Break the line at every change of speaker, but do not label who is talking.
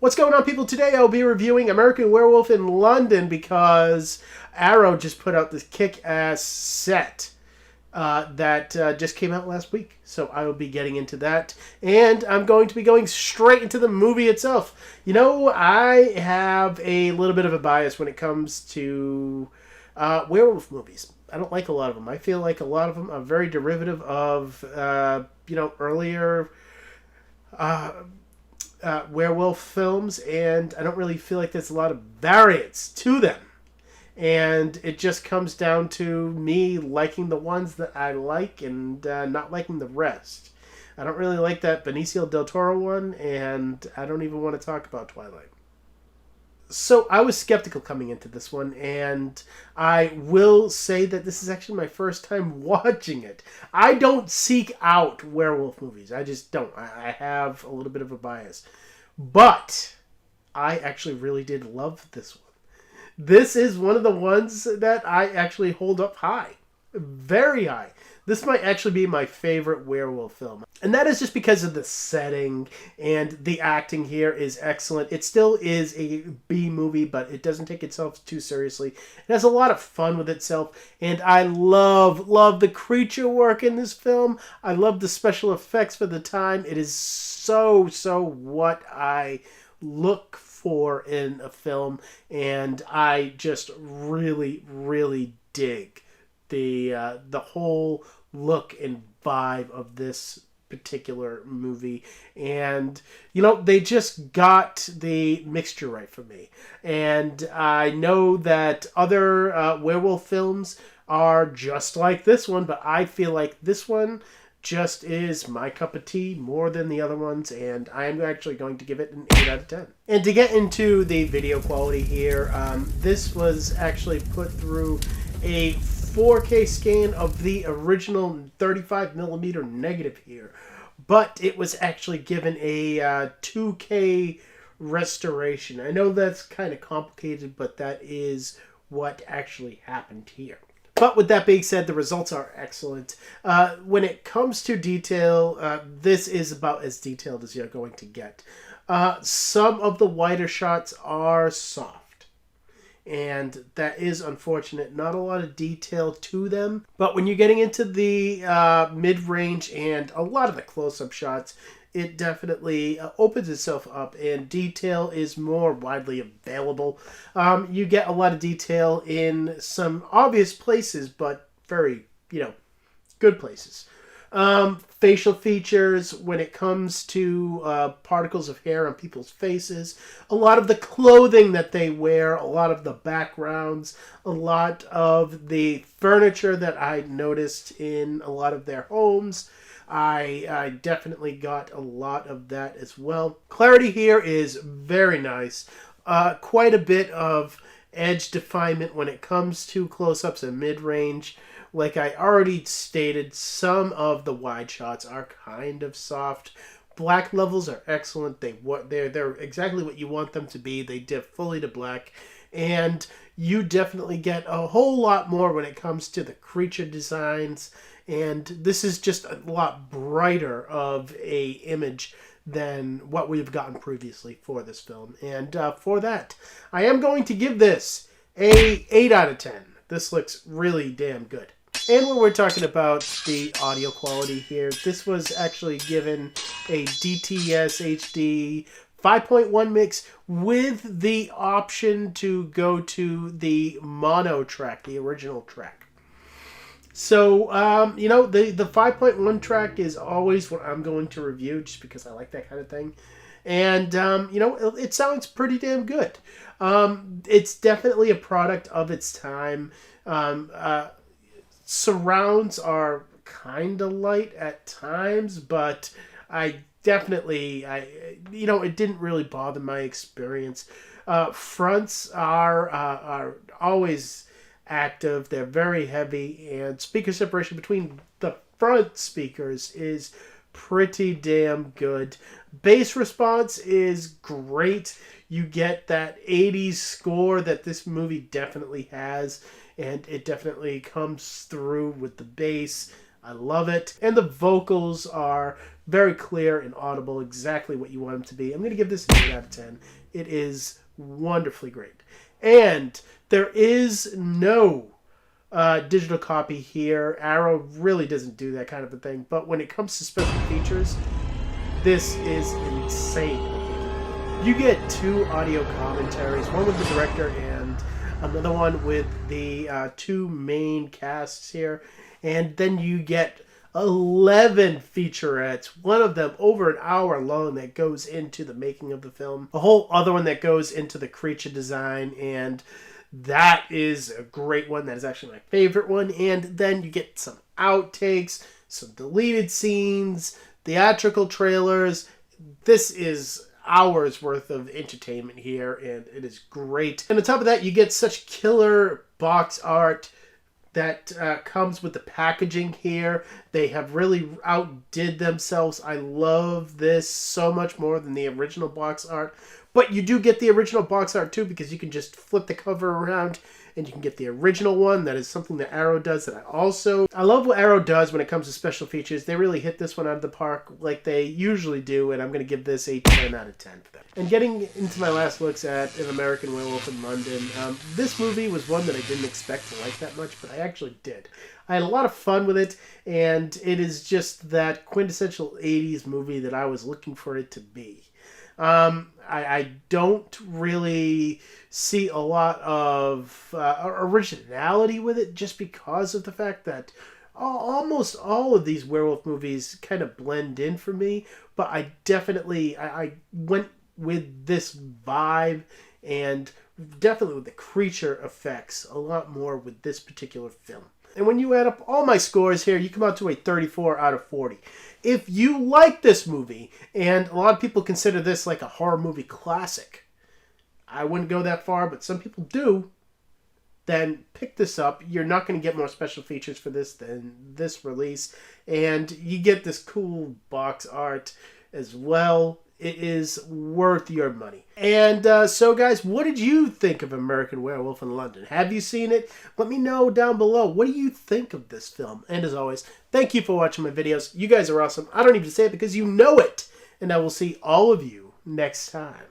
What's going on, people? Today I'll be reviewing American Werewolf in London because Arow just put out this kick-ass set that just came out last week. So I will be getting into that. And I'm going to be going straight into the movie itself. You know, I have a little bit of a bias when it comes to werewolf movies. I don't like a lot of them. I feel like a lot of them are very derivative of, earlier werewolf films, and I don't really feel like there's a lot of variance to them. And it just comes down to me liking the ones that I like and not liking the rest. I don't really like that Benicio del Toro one, and I don't even want to talk about Twilight. So I was skeptical coming into this one, and I will say that this is actually my first time watching it. I don't seek out werewolf movies. I just don't. I have a little bit of a bias. But I actually really did love this one. This is one of the ones that I actually hold up high. Very high. This might actually be my favorite werewolf film. And that is just because of the setting, and the acting here is excellent. It still is a B movie, but it doesn't take itself too seriously. It has a lot of fun with itself, and I love the creature work in this film. I love the special effects for the time. It is so what I look for in a film, and I just really dig the whole look and vibe of this particular movie. And they just got the mixture right for me. And I know that other werewolf films are just like this one, but I feel like this one just is my cup of tea more than the other ones, and I'm actually going to give it an 8 out of 10. And to get into the video quality here, this was actually put through a 4K scan of the original 35mm negative here, but it was actually given a 2K restoration. I know that's kind of complicated, but that is what actually happened here. But with that being said, the results are excellent. When it comes to detail, this is about as detailed as you're going to get. Some of the wider shots are soft, and that is unfortunate. Not a lot of detail to them. But when you're getting into the mid-range and a lot of the close-up shots, it definitely opens itself up, and detail is more widely available. You get a lot of detail in some obvious places, but very, good places. Facial features, when it comes to particles of hair on people's faces, a lot of the clothing that they wear, a lot of the backgrounds, a lot of the furniture that I noticed in a lot of their homes. I definitely got a lot of that as well. Clarity here is very nice. Quite a bit of edge definement when it comes to close-ups and mid-range. Like I already stated, some of the wide shots are kind of soft. Black levels are excellent. They're exactly what you want them to be. They dip fully to black. And you definitely get a whole lot more when it comes to the creature designs. And this is just a lot brighter of a image than what we've gotten previously for this film. And for that, I am going to give this a 8 out of 10. This looks really damn good. And when we're talking about the audio quality here, this was actually given a DTS HD 5.1 mix with the option to go to the mono track, the original track. So, the 5.1 track is always what I'm going to review just because I like that kind of thing. And, it sounds pretty damn good. It's definitely a product of its time. Surrounds are kind of light at times, but it didn't really bother my experience. Fronts are always active. They're very heavy, and speaker separation between the front speakers is pretty damn good. Bass response is great. You get that 80s score that this movie definitely has, and it definitely comes through with the bass. I love it. And the vocals are very clear and audible, exactly what you want them to be. I'm going to give this an 8 out of 10. It is wonderfully great. And there is no digital copy here. Arow really doesn't do that kind of a thing. But when it comes to special features, this is insane. You get 2 audio commentaries, one with the director and another one with the 2 main casts here. And then you get 11 featurettes, one of them over an hour long that goes into the making of the film. A whole other one that goes into the creature design, and that is a great one. That is actually my favorite one. And then you get some outtakes, some deleted scenes, theatrical trailers. This is hours worth of entertainment here, and it is great. And on top of that, you get such killer box art that comes with the packaging here. They have really outdid themselves. I love this so much more than the original box art. But you do get the original box art too, because you can just flip the cover around and you can get the original one. That is something that Arow does that I love what Arow does when it comes to special features. They really hit this one out of the park like they usually do, and I'm going to give this a 10 out of 10 for that. And getting into my last looks at An American Werewolf in London, this movie was one that I didn't expect to like that much, but I actually did. I had a lot of fun with it, and it is just that quintessential 80s movie that I was looking for it to be. I don't really see a lot of originality with it, just because of the fact that almost all of these werewolf movies kind of blend in for me. But I definitely I went with this vibe, and definitely with the creature effects a lot more with this particular film. And when you add up all my scores here, you come out to a 34 out of 40. If you like this movie, and a lot of people consider this like a horror movie classic, I wouldn't go that far, but some people do, then pick this up. You're not going to get more special features for this than this release. And you get this cool box art as well. It is worth your money. And so, guys, what did you think of American Werewolf in London? Have you seen it? Let me know down below. What do you think of this film? And as always, thank you for watching my videos. You guys are awesome. I don't need to say it because you know it. And I will see all of you next time.